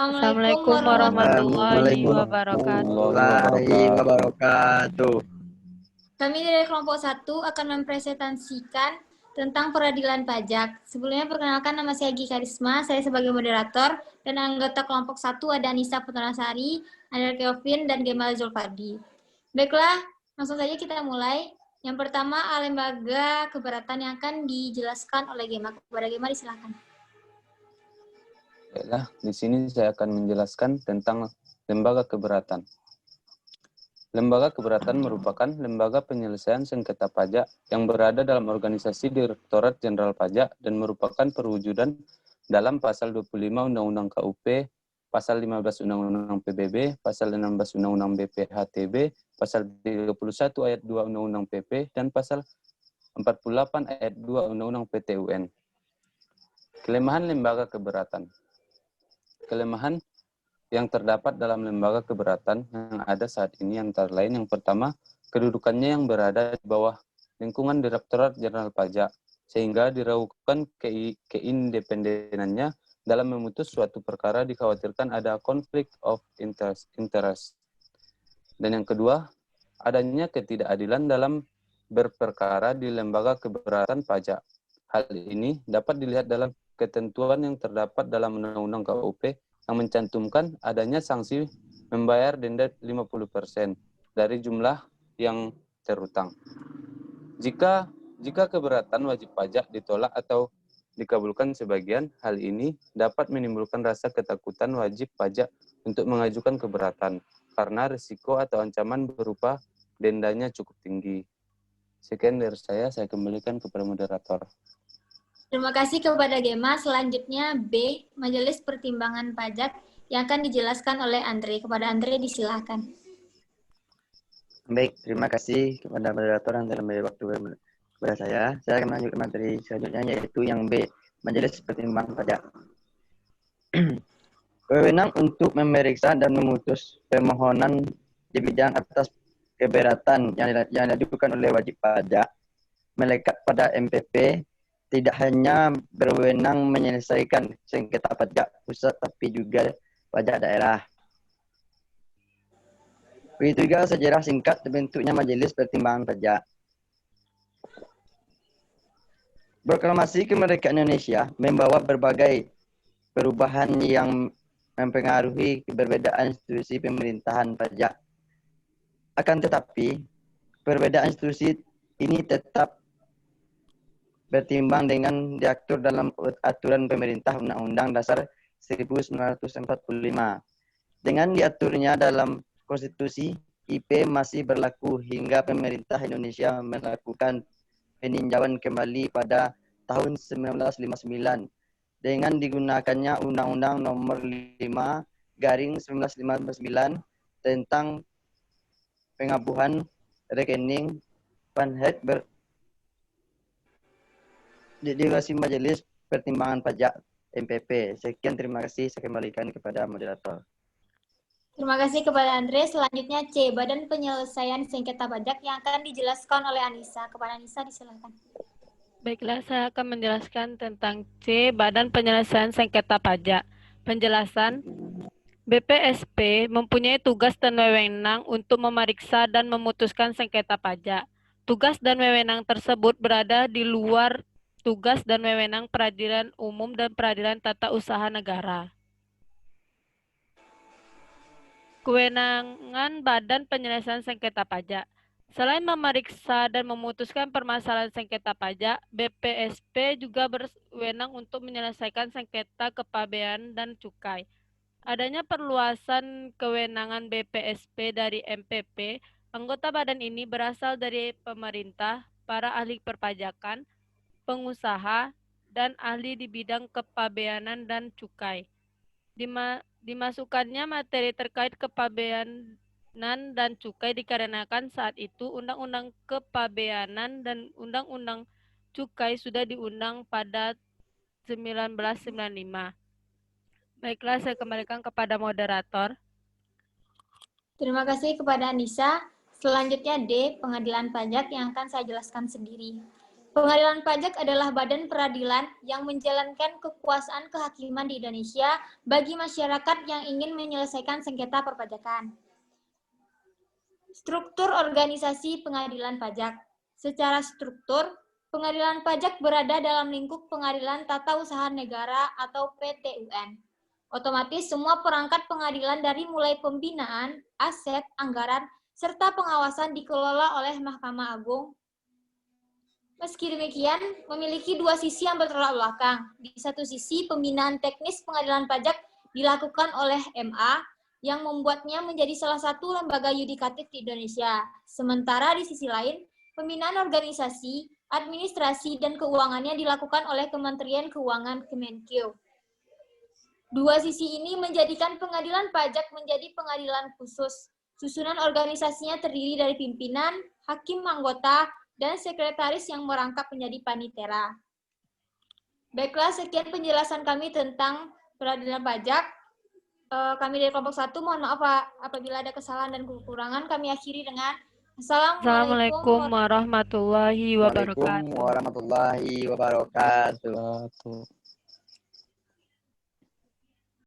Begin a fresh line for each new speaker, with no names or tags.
Assalamualaikum warahmatullahi wabarakatuh.
warahmatullahi wabarakatuh.
Kami dari kelompok 1 akan mempresentasikan tentang peradilan pajak. Sebelumnya perkenalkan, nama saya Gi Karisma, saya sebagai moderator, dan anggota kelompok 1 ada Anissa Putrasari, Andrea Kelvin, dan Gemal Zulfadi. Baiklah, langsung saja kita mulai. Yang pertama, lembaga keberatan yang akan dijelaskan oleh Gema. Kepada Gema, disilakan.
Baiklah, di sini saya akan menjelaskan tentang lembaga keberatan. Lembaga keberatan merupakan lembaga penyelesaian sengketa pajak yang berada dalam organisasi Direktorat Jenderal Pajak dan merupakan perwujudan dalam Pasal 25 Undang-Undang KUP, Pasal 15 Undang-Undang PBB, Pasal 16 Undang-Undang BPHTB, Pasal 31 Ayat 2 Undang-Undang PP, dan Pasal 48 Ayat 2 Undang-Undang PTUN. Kelemahan lembaga keberatan. Kelemahan yang terdapat dalam lembaga keberatan yang ada saat ini antara lain yang pertama, kedudukannya yang berada di bawah lingkungan Direktorat Jenderal Pajak, sehingga diragukan keindependenannya dalam memutus suatu perkara dikhawatirkan ada konflik of interest. Dan yang kedua, adanya ketidakadilan dalam berperkara di lembaga keberatan pajak. Hal ini dapat dilihat dalam ketentuan yang terdapat dalam Undang-Undang KUP yang mencantumkan adanya sanksi membayar denda 50% dari jumlah yang terutang. Jika keberatan wajib pajak ditolak atau dikabulkan sebagian, hal ini dapat menimbulkan rasa ketakutan wajib pajak untuk mengajukan keberatan karena risiko atau ancaman berupa dendanya cukup tinggi. Sekian dari saya kembalikan kepada moderator.
Terima kasih kepada Gema. Selanjutnya B, Majelis Pertimbangan Pajak yang akan dijelaskan oleh Andre. Kepada Andre disilakan.
Baik, terima kasih kepada moderator yang telah memberi waktu kepada saya. Saya akan melanjutkan materi selanjutnya, yaitu yang B, Majelis Pertimbangan Pajak. Wewenang untuk memeriksa dan memutus permohonan di bidang atas keberatan yang diajukan oleh wajib pajak melekat pada MPP tidak hanya berwenang menyelesaikan sengketa pajak pusat, tapi juga pajak daerah. Begitu juga sejarah singkat terbentuknya Majelis Pertimbangan Pajak. Proklamasi kemerdekaan Indonesia membawa berbagai perubahan yang mempengaruhi perbedaan institusi pemerintahan pajak. Akan tetapi, perbedaan institusi ini tetap bertimbang dengan diatur dalam aturan pemerintah Undang-Undang Dasar 1945. Dengan diaturnya dalam konstitusi, IP masih berlaku hingga pemerintah Indonesia melakukan peninjauan kembali pada tahun 1959 dengan digunakannya Undang-Undang Nomor 5/1959 tentang pengabuhan rekening Panhet Delegasi Majelis Pertimbangan Pajak MPP. Sekian, terima kasih. Saya kembalikan kepada moderator.
Terima kasih kepada Andre. Selanjutnya C, Badan Penyelesaian Sengketa Pajak yang akan dijelaskan oleh Anissa. Kepada Anissa disilakan.
Baiklah, saya akan menjelaskan tentang C, Badan Penyelesaian Sengketa Pajak. Penjelasan, BPSP mempunyai tugas dan wewenang untuk memeriksa dan memutuskan sengketa pajak. Tugas dan wewenang tersebut berada di luar tugas dan wewenang peradilan umum dan peradilan tata usaha negara. Kewenangan Badan Penyelesaian Sengketa Pajak. Selain memeriksa dan memutuskan permasalahan sengketa pajak, BPSP juga berwenang untuk menyelesaikan sengketa kepabeanan dan cukai. Adanya perluasan kewenangan BPSP dari MPP, anggota badan ini berasal dari pemerintah, para ahli perpajakan, pengusaha, dan ahli di bidang kepabeanan dan cukai. Dimasukkannya materi terkait kepabeanan dan cukai dikarenakan saat itu Undang-Undang Kepabeanan dan Undang-Undang Cukai sudah diundang pada 1995. Baiklah, saya kembalikan kepada moderator.
Terima kasih kepada Anissa. Selanjutnya D, Pengadilan Pajak yang akan saya jelaskan sendiri. Pengadilan pajak adalah badan peradilan yang menjalankan kekuasaan kehakiman di Indonesia bagi masyarakat yang ingin menyelesaikan sengketa perpajakan. Struktur organisasi pengadilan pajak. Secara struktur, pengadilan pajak berada dalam lingkup Pengadilan Tata Usaha Negara atau PTUN. Otomatis semua perangkat pengadilan dari mulai pembinaan, aset, anggaran, serta pengawasan dikelola oleh Mahkamah Agung. Meski demikian, memiliki dua sisi yang bertolak belakang. Di satu sisi, pembinaan teknis pengadilan pajak dilakukan oleh MA, yang membuatnya menjadi salah satu lembaga yudikatif di Indonesia. Sementara di sisi lain, pembinaan organisasi, administrasi, dan keuangannya dilakukan oleh Kementerian Keuangan Kemenkeu. Dua sisi ini menjadikan pengadilan pajak menjadi pengadilan khusus. Susunan organisasinya terdiri dari pimpinan, hakim anggota, dan sekretaris yang merangkap menjadi panitera. Baiklah, sekian penjelasan kami tentang peradilan pajak. Kami dari kelompok 1, mohon maaf apabila ada kesalahan dan kekurangan. Kami akhiri dengan
Assalamualaikum warahmatullahi
Waalaikumsalam
wabarakatuh.
warahmatullahi wabarakatuh.
Satu.